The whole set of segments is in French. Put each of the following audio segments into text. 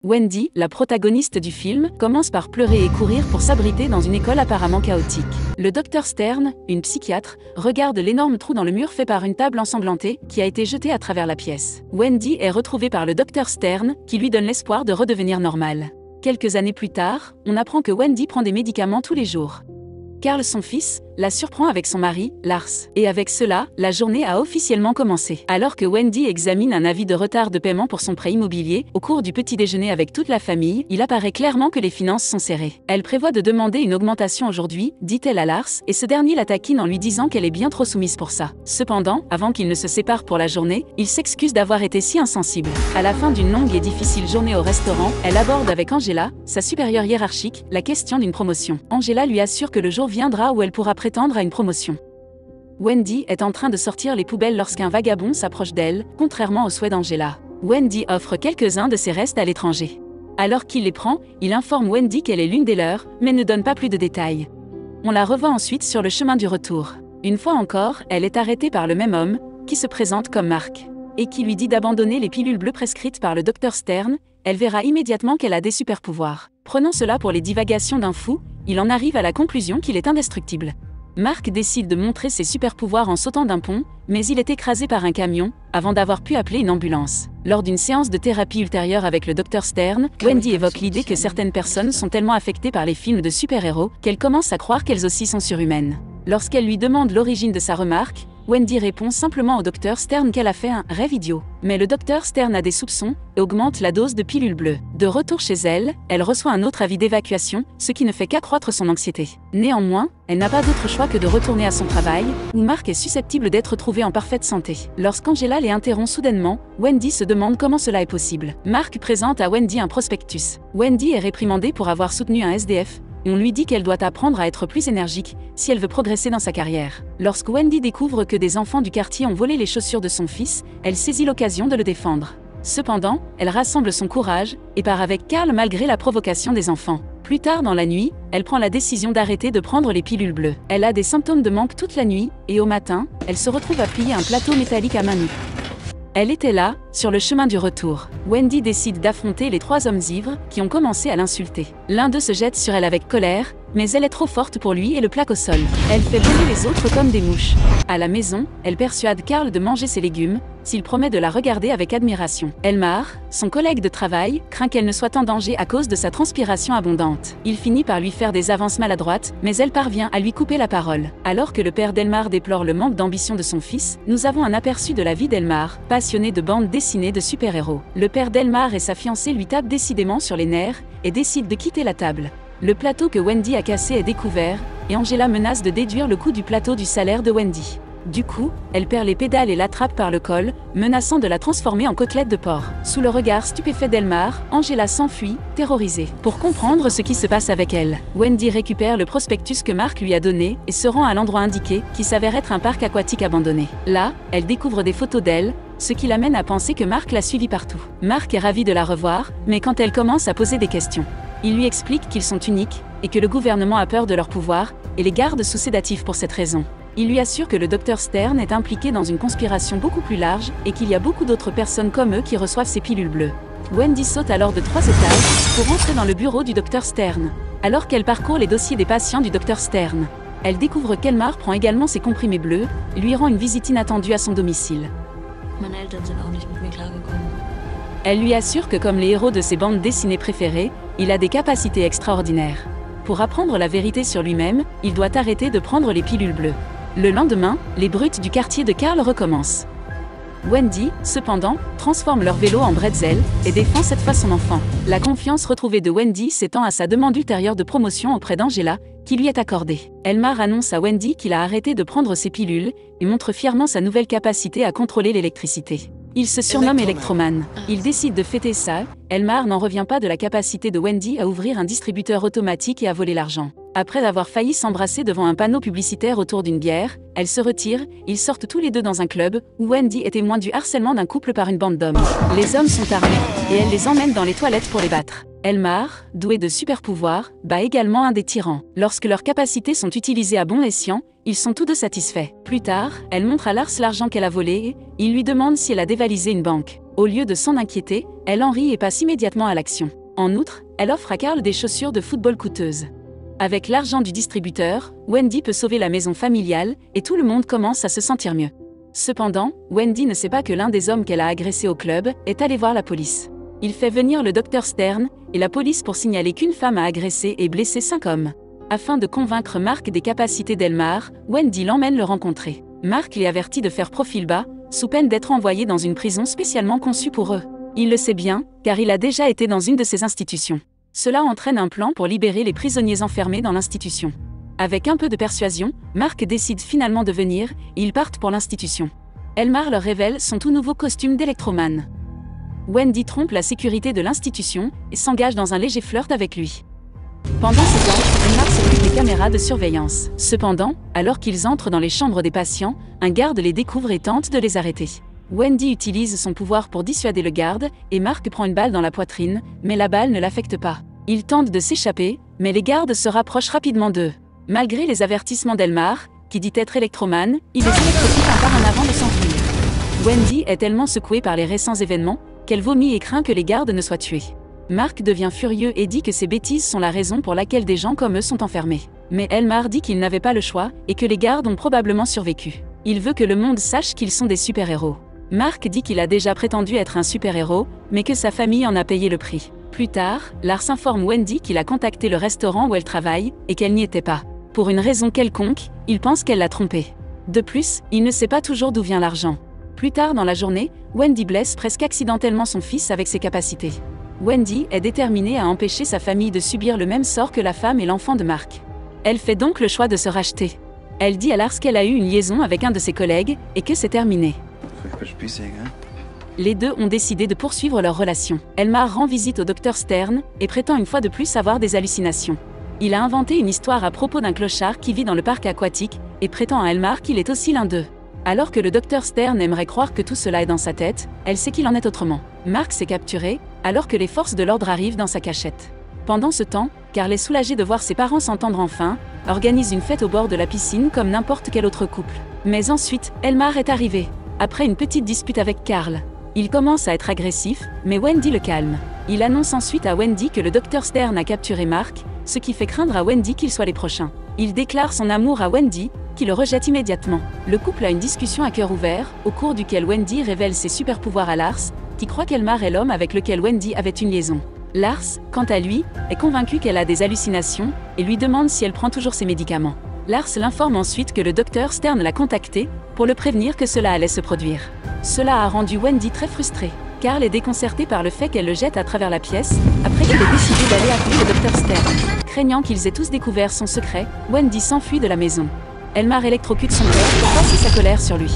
Wendy, la protagoniste du film, commence par pleurer et courir pour s'abriter dans une école apparemment chaotique. Le docteur Stern, une psychiatre, regarde l'énorme trou dans le mur fait par une table ensanglantée qui a été jetée à travers la pièce. Wendy est retrouvée par le docteur Stern, qui lui donne l'espoir de redevenir normale. Quelques années plus tard, on apprend que Wendy prend des médicaments tous les jours. Carl, son fils, la surprend avec son mari, Lars. Et avec cela, la journée a officiellement commencé. Alors que Wendy examine un avis de retard de paiement pour son prêt immobilier, au cours du petit déjeuner avec toute la famille, il apparaît clairement que les finances sont serrées. Elle prévoit de demander une augmentation aujourd'hui, dit-elle à Lars, et ce dernier la taquine en lui disant qu'elle est bien trop soumise pour ça. Cependant, avant qu'ils ne se séparent pour la journée, il s'excuse d'avoir été si insensible. À la fin d'une longue et difficile journée au restaurant, elle aborde avec Angela, sa supérieure hiérarchique, la question d'une promotion. Angela lui assure que le jour viendra où elle pourra prétendre à une promotion. Wendy est en train de sortir les poubelles lorsqu'un vagabond s'approche d'elle, contrairement au souhait d'Angela. Wendy offre quelques-uns de ses restes à l'étranger. Alors qu'il les prend, il informe Wendy qu'elle est l'une des leurs, mais ne donne pas plus de détails. On la revoit ensuite sur le chemin du retour. Une fois encore, elle est arrêtée par le même homme, qui se présente comme Mark, et qui lui dit d'abandonner les pilules bleues prescrites par le docteur Stern. Elle verra immédiatement qu'elle a des super-pouvoirs. Prenant cela pour les divagations d'un fou, il en arrive à la conclusion qu'il est indestructible. Mark décide de montrer ses super-pouvoirs en sautant d'un pont, mais il est écrasé par un camion, avant d'avoir pu appeler une ambulance. Lors d'une séance de thérapie ultérieure avec le Dr Stern, Wendy évoque l'idée que certaines personnes sont tellement affectées par les films de super-héros qu'elles commencent à croire qu'elles aussi sont surhumaines. Lorsqu'elle lui demande l'origine de sa remarque, Wendy répond simplement au Dr Stern qu'elle a fait un rêve idiot. Mais le Dr Stern a des soupçons et augmente la dose de pilules bleues. De retour chez elle, elle reçoit un autre avis d'évacuation, ce qui ne fait qu'accroître son anxiété. Néanmoins, elle n'a pas d'autre choix que de retourner à son travail, où Mark est susceptible d'être trouvé en parfaite santé. Lorsqu'Angela les interrompt soudainement, Wendy se demande comment cela est possible. Mark présente à Wendy un prospectus. Wendy est réprimandée pour avoir soutenu un SDF, et on lui dit qu'elle doit apprendre à être plus énergique si elle veut progresser dans sa carrière. Lorsque Wendy découvre que des enfants du quartier ont volé les chaussures de son fils, elle saisit l'occasion de le défendre. Cependant, elle rassemble son courage et part avec Carl malgré la provocation des enfants. Plus tard dans la nuit, elle prend la décision d'arrêter de prendre les pilules bleues. Elle a des symptômes de manque toute la nuit, et au matin, elle se retrouve à plier un plateau métallique à main nue. Elle était là, sur le chemin du retour. Wendy décide d'affronter les 3 hommes ivres qui ont commencé à l'insulter. L'un d'eux se jette sur elle avec colère, mais elle est trop forte pour lui et le plaque au sol. Elle fait voler les autres comme des mouches. À la maison, elle persuade Carl de manger ses légumes, s'il promet de la regarder avec admiration. Elmar, son collègue de travail, craint qu'elle ne soit en danger à cause de sa transpiration abondante. Il finit par lui faire des avances maladroites, mais elle parvient à lui couper la parole. Alors que le père d'Elmar déplore le manque d'ambition de son fils, nous avons un aperçu de la vie d'Elmar, passionné de bandes dessinées de super-héros. Le père d'Elmar et sa fiancée lui tapent décidément sur les nerfs et décident de quitter la table. Le plateau que Wendy a cassé est découvert, et Angela menace de déduire le coût du plateau du salaire de Wendy. Du coup, elle perd les pédales et l'attrape par le col, menaçant de la transformer en côtelette de porc. Sous le regard stupéfait d'Elmar, Angela s'enfuit, terrorisée. Pour comprendre ce qui se passe avec elle, Wendy récupère le prospectus que Mark lui a donné et se rend à l'endroit indiqué, qui s'avère être un parc aquatique abandonné. Là, elle découvre des photos d'elle, ce qui l'amène à penser que Mark l'a suivie partout. Mark est ravi de la revoir, mais quand elle commence à poser des questions, il lui explique qu'ils sont uniques, et que le gouvernement a peur de leur pouvoir, et les garde sous sédatifs pour cette raison. Il lui assure que le Dr Stern est impliqué dans une conspiration beaucoup plus large, et qu'il y a beaucoup d'autres personnes comme eux qui reçoivent ces pilules bleues. Wendy saute alors de 3 étages, pour entrer dans le bureau du Dr Stern. Alors qu'elle parcourt les dossiers des patients du Dr Stern, elle découvre qu'Elmar prend également ses comprimés bleus, et lui rend une visite inattendue à son domicile. Elle lui assure que comme les héros de ses bandes dessinées préférées, il a des capacités extraordinaires. Pour apprendre la vérité sur lui-même, il doit arrêter de prendre les pilules bleues. Le lendemain, les brutes du quartier de Carl recommencent. Wendy, cependant, transforme leur vélo en bretzel et défend cette fois son enfant. La confiance retrouvée de Wendy s'étend à sa demande ultérieure de promotion auprès d'Angela, qui lui est accordée. Elmar annonce à Wendy qu'il a arrêté de prendre ses pilules et montre fièrement sa nouvelle capacité à contrôler l'électricité. Il se surnomme Electroman. Il décide de fêter ça. Elmar n'en revient pas de la capacité de Wendy à ouvrir un distributeur automatique et à voler l'argent. Après avoir failli s'embrasser devant un panneau publicitaire autour d'une bière, elles se retirent, ils sortent tous les deux dans un club, où Wendy est témoin du harcèlement d'un couple par une bande d'hommes. Les hommes sont armés, et elle les emmène dans les toilettes pour les battre. Elmar, doué de super pouvoirs, bat également un des tyrans. Lorsque leurs capacités sont utilisées à bon escient, ils sont tous deux satisfaits. Plus tard, elle montre à Lars l'argent qu'elle a volé et il lui demande si elle a dévalisé une banque. Au lieu de s'en inquiéter, elle en rit et passe immédiatement à l'action. En outre, elle offre à Carl des chaussures de football coûteuses. Avec l'argent du distributeur, Wendy peut sauver la maison familiale et tout le monde commence à se sentir mieux. Cependant, Wendy ne sait pas que l'un des hommes qu'elle a agressé au club est allé voir la police. Il fait venir le docteur Stern et la police pour signaler qu'une femme a agressé et blessé 5 hommes. Afin de convaincre Mark des capacités d'Elmar, Wendy l'emmène le rencontrer. Mark l'y avertit de faire profil bas, sous peine d'être envoyé dans une prison spécialement conçue pour eux. Il le sait bien, car il a déjà été dans une de ces institutions. Cela entraîne un plan pour libérer les prisonniers enfermés dans l'institution. Avec un peu de persuasion, Mark décide finalement de venir, et ils partent pour l'institution. Elmar leur révèle son tout nouveau costume d'électroman. Wendy trompe la sécurité de l'institution et s'engage dans un léger flirt avec lui. Pendant ce temps, Elmar s'occupe des caméras de surveillance. Cependant, alors qu'ils entrent dans les chambres des patients, un garde les découvre et tente de les arrêter. Wendy utilise son pouvoir pour dissuader le garde, et Mark prend une balle dans la poitrine, mais la balle ne l'affecte pas. Il tente de s'échapper, mais les gardes se rapprochent rapidement d'eux. Malgré les avertissements d'Elmar, qui dit être électromane, il les électrocute un par un avant de s'enfuir. Wendy est tellement secouée par les récents événements, qu'elle vomit et craint que les gardes ne soient tués. Mark devient furieux et dit que ces bêtises sont la raison pour laquelle des gens comme eux sont enfermés. Mais Elmar dit qu'il n'avait pas le choix, et que les gardes ont probablement survécu. Il veut que le monde sache qu'ils sont des super-héros. Mark dit qu'il a déjà prétendu être un super-héros, mais que sa famille en a payé le prix. Plus tard, Lars informe Wendy qu'il a contacté le restaurant où elle travaille, et qu'elle n'y était pas. Pour une raison quelconque, il pense qu'elle l'a trompé. De plus, il ne sait pas toujours d'où vient l'argent. Plus tard dans la journée, Wendy blesse presque accidentellement son fils avec ses capacités. Wendy est déterminée à empêcher sa famille de subir le même sort que la femme et l'enfant de Mark. Elle fait donc le choix de se racheter. Elle dit à Lars qu'elle a eu une liaison avec un de ses collègues, et que c'est terminé. Les deux ont décidé de poursuivre leur relation. Elmar rend visite au docteur Stern et prétend une fois de plus avoir des hallucinations. Il a inventé une histoire à propos d'un clochard qui vit dans le parc aquatique et prétend à Elmar qu'il est aussi l'un d'eux. Alors que le docteur Stern aimerait croire que tout cela est dans sa tête, elle sait qu'il en est autrement. Mark s'est capturé, alors que les forces de l'ordre arrivent dans sa cachette. Pendant ce temps, Carl est soulagé de voir ses parents s'entendre enfin, organise une fête au bord de la piscine comme n'importe quel autre couple. Mais ensuite, Elmar est arrivé. Après une petite dispute avec Carl, il commence à être agressif, mais Wendy le calme. Il annonce ensuite à Wendy que le docteur Stern a capturé Mark, ce qui fait craindre à Wendy qu'ils soient les prochains. Il déclare son amour à Wendy, qui le rejette immédiatement. Le couple a une discussion à cœur ouvert, au cours duquel Wendy révèle ses super-pouvoirs à Lars, qui croit qu'Elmar est l'homme avec lequel Wendy avait une liaison. Lars, quant à lui, est convaincu qu'elle a des hallucinations, et lui demande si elle prend toujours ses médicaments. Lars l'informe ensuite que le docteur Stern l'a contacté, pour le prévenir que cela allait se produire. Cela a rendu Wendy très frustrée. Carl est déconcerté par le fait qu'elle le jette à travers la pièce, après qu'il ait décidé d'aller appeler le docteur Stern. Craignant qu'ils aient tous découvert son secret, Wendy s'enfuit de la maison. Elmar électrocute son père pour passer sa colère sur lui.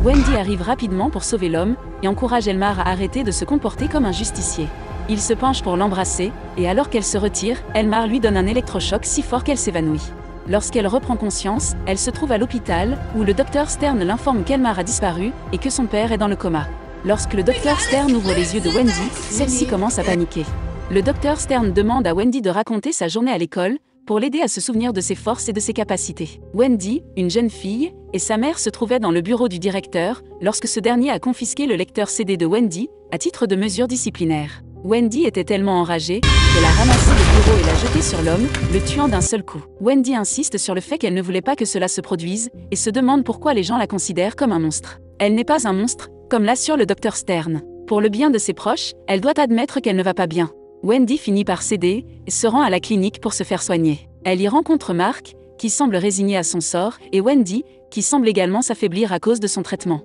Wendy arrive rapidement pour sauver l'homme, et encourage Elmar à arrêter de se comporter comme un justicier. Il se penche pour l'embrasser, et alors qu'elle se retire, Elmar lui donne un électrochoc si fort qu'elle s'évanouit. Lorsqu'elle reprend conscience, elle se trouve à l'hôpital, où le docteur Stern l'informe qu'Elmar a disparu, et que son père est dans le coma. Lorsque le docteur Stern ouvre les yeux de Wendy, celle-ci commence à paniquer. Le docteur Stern demande à Wendy de raconter sa journée à l'école, pour l'aider à se souvenir de ses forces et de ses capacités. Wendy, une jeune fille, et sa mère se trouvaient dans le bureau du directeur, lorsque ce dernier a confisqué le lecteur CD de Wendy, à titre de mesure disciplinaire. Wendy était tellement enragée, qu'elle a ramassé le bureau et l'a jeté sur l'homme, le tuant d'un seul coup. Wendy insiste sur le fait qu'elle ne voulait pas que cela se produise, et se demande pourquoi les gens la considèrent comme un monstre. Elle n'est pas un monstre, comme l'assure le docteur Stern. Pour le bien de ses proches, elle doit admettre qu'elle ne va pas bien. Wendy finit par céder, et se rend à la clinique pour se faire soigner. Elle y rencontre Mark, qui semble résigné à son sort, et Wendy, qui semble également s'affaiblir à cause de son traitement.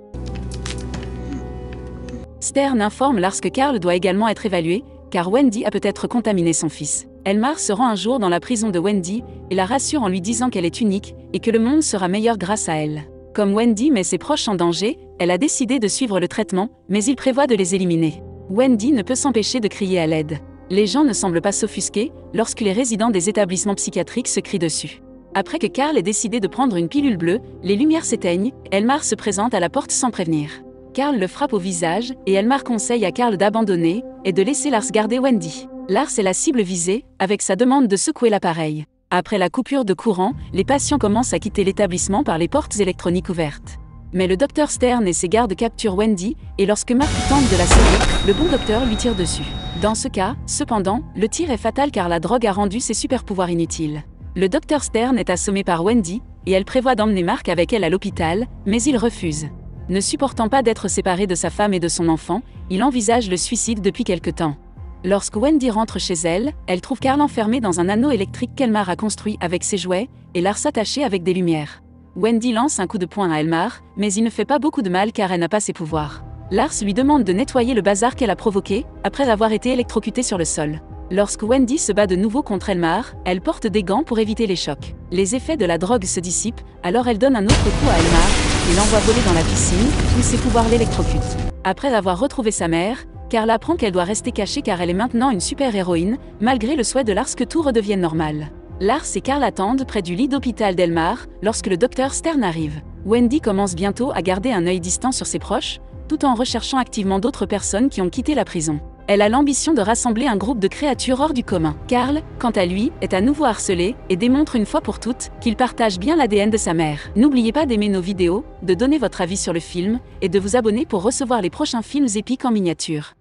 Stern informe Lars que Carl doit également être évalué, car Wendy a peut-être contaminé son fils. Elmar se rend un jour dans la prison de Wendy, et la rassure en lui disant qu'elle est unique, et que le monde sera meilleur grâce à elle. Comme Wendy met ses proches en danger, elle a décidé de suivre le traitement, mais il prévoit de les éliminer. Wendy ne peut s'empêcher de crier à l'aide. Les gens ne semblent pas s'offusquer, lorsque les résidents des établissements psychiatriques se crient dessus. Après que Carl ait décidé de prendre une pilule bleue, les lumières s'éteignent, Elmar se présente à la porte sans prévenir. Carl le frappe au visage, et Elmar conseille à Carl d'abandonner, et de laisser Lars garder Wendy. Lars est la cible visée, avec sa demande de secouer l'appareil. Après la coupure de courant, les patients commencent à quitter l'établissement par les portes électroniques ouvertes. Mais le docteur Stern et ses gardes capturent Wendy, et lorsque Mark tente de la sauver, le bon docteur lui tire dessus. Dans ce cas, cependant, le tir est fatal car la drogue a rendu ses super-pouvoirs inutiles. Le docteur Stern est assommé par Wendy, et elle prévoit d'emmener Mark avec elle à l'hôpital, mais il refuse. Ne supportant pas d'être séparé de sa femme et de son enfant, il envisage le suicide depuis quelque temps. Lorsque Wendy rentre chez elle, elle trouve Carl enfermé dans un anneau électrique qu'Elmar a construit avec ses jouets, et Lars attaché avec des lumières. Wendy lance un coup de poing à Elmar, mais il ne fait pas beaucoup de mal car elle n'a pas ses pouvoirs. Lars lui demande de nettoyer le bazar qu'elle a provoqué, après avoir été électrocutée sur le sol. Lorsque Wendy se bat de nouveau contre Elmar, elle porte des gants pour éviter les chocs. Les effets de la drogue se dissipent, alors elle donne un autre coup à Elmar, et l'envoie voler dans la piscine, où ses pouvoirs l'électrocutent. Après avoir retrouvé sa mère, Carl apprend qu'elle doit rester cachée car elle est maintenant une super-héroïne, malgré le souhait de Lars que tout redevienne normal. Lars et Carl attendent près du lit d'hôpital d'Elmar, lorsque le docteur Stern arrive. Wendy commence bientôt à garder un œil distant sur ses proches, tout en recherchant activement d'autres personnes qui ont quitté la prison. Elle a l'ambition de rassembler un groupe de créatures hors du commun. Carl, quant à lui, est à nouveau harcelé et démontre une fois pour toutes qu'il partage bien l'ADN de sa mère. N'oubliez pas d'aimer nos vidéos, de donner votre avis sur le film et de vous abonner pour recevoir les prochains films épiques en miniature.